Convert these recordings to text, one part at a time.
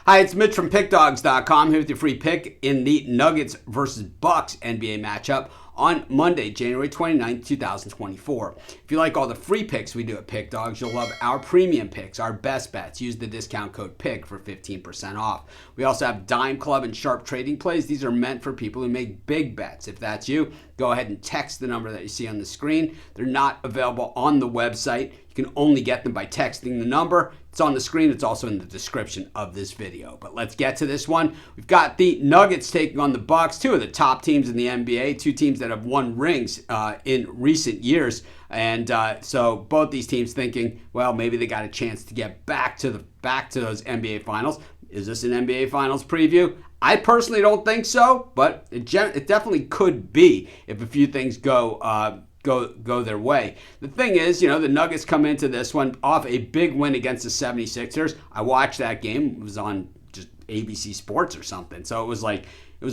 Hi, it's Mitch from Pickdawgz.com here with your free pick in the Nuggets versus Bucks NBA matchup on Monday, January 29th, 2024. If you like all the free picks we do at Pick Dawgz, you'll love our premium picks, our best bets. Use the discount code PICK for 15% off. We also have Dime Club and Sharp Trading Plays. These are meant for people who make big bets. If that's you, go ahead and text the number that you see on the screen. They're not available on the website. You can only get them by texting the number. It's on the screen. It's also in the description of this video. But let's get to this one. We've got the Nuggets taking on the Bucks, two of the top teams in the NBA, two teams that have won rings in recent years. And so both these teams thinking, well, maybe they got a chance to get back to those NBA Finals. Is this an NBA Finals preview? I personally don't think so, but it definitely could be if a few things go their way. The thing is, the Nuggets come into this one off a big win against the 76ers. I watched that game. It was on just ABC Sports or something. So it was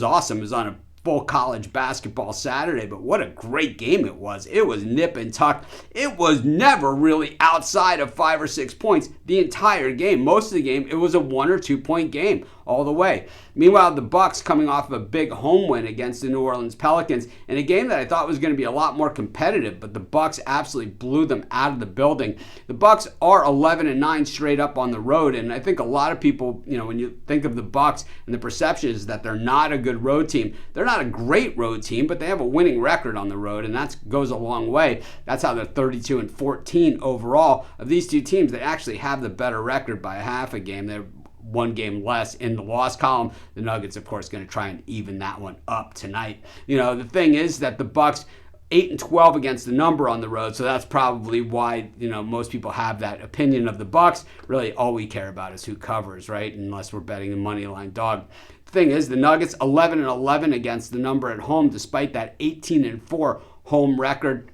awesome. It was on a full college basketball Saturday, but what a great game it was. It was nip and tuck. It was never really outside of 5 or 6 points the entire game. Most of the game, it was a 1 or 2 point game all the way. Meanwhile, the Bucks coming off of a big home win against the New Orleans Pelicans in a game that I thought was going to be a lot more competitive, but the Bucks absolutely blew them out of the building. The Bucks are 11-9 straight up on the road, and I think a lot of people, when you think of the Bucks and the perception is that they're not a good road team. They're not a great road team, but they have a winning record on the road, and that goes a long way. That's how they're 32-14 overall. Of these two teams, they actually have the better record by a half a game. They're one game less in the loss column. The Nuggets, of course, going to try and even that one up tonight. The thing is that the Bucks 8-12 against the number on the road, so that's probably why most people have that opinion of the Bucks. Really, all we care about is who covers, right? Unless we're betting the money line dog. The thing is, the Nuggets 11-11 against the number at home, despite that 18-4 home record.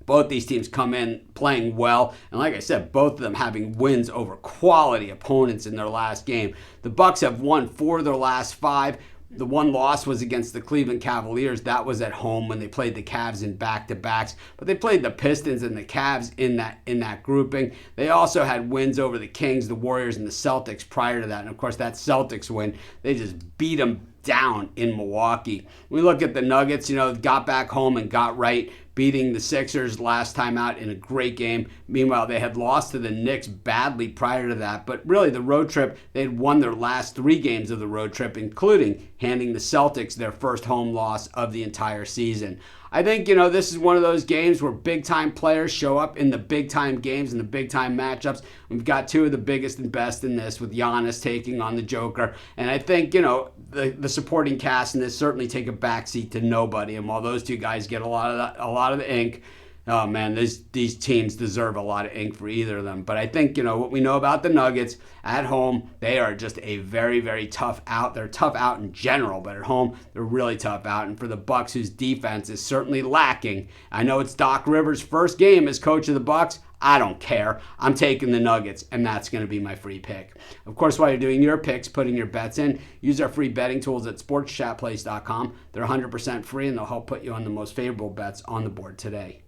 Both these teams come in playing well, and like I said, both of them having wins over quality opponents in their last game. The Bucks have won 4 of their last 5. The one loss was against the Cleveland Cavaliers. That was at home when they played the Cavs in back-to-backs. But they played the Pistons and the Cavs in that grouping. They also had wins over the Kings, the Warriors, and the Celtics prior to that. And of course, that Celtics win, they just beat them down in Milwaukee. We look at the Nuggets, got back home and got right, beating the Sixers last time out in a great game. Meanwhile, they had lost to the Knicks badly prior to that. But really, the road trip, they had won their last 3 games of the road trip, including handing the Celtics their first home loss of the entire season. I think, this is one of those games where big-time players show up in the big-time games and the big-time matchups. We've got 2 of the biggest and best in this, with Giannis taking on the Joker. And I think, the supporting cast in this certainly take a backseat to nobody. And while those 2 guys get a lot of the ink, oh man, these teams deserve a lot of ink for either of them. But I think, what we know about the Nuggets at home, they are just a very, very tough out. They're tough out in general, but at home, they're really tough out. And for the Bucks, whose defense is certainly lacking, I know it's Doc Rivers' first game as coach of the Bucks. I don't care. I'm taking the Nuggets, and that's going to be my free pick. Of course, while you're doing your picks, putting your bets in, use our free betting tools at sportschatplace.com. They're 100% free, and they'll help put you on the most favorable bets on the board today.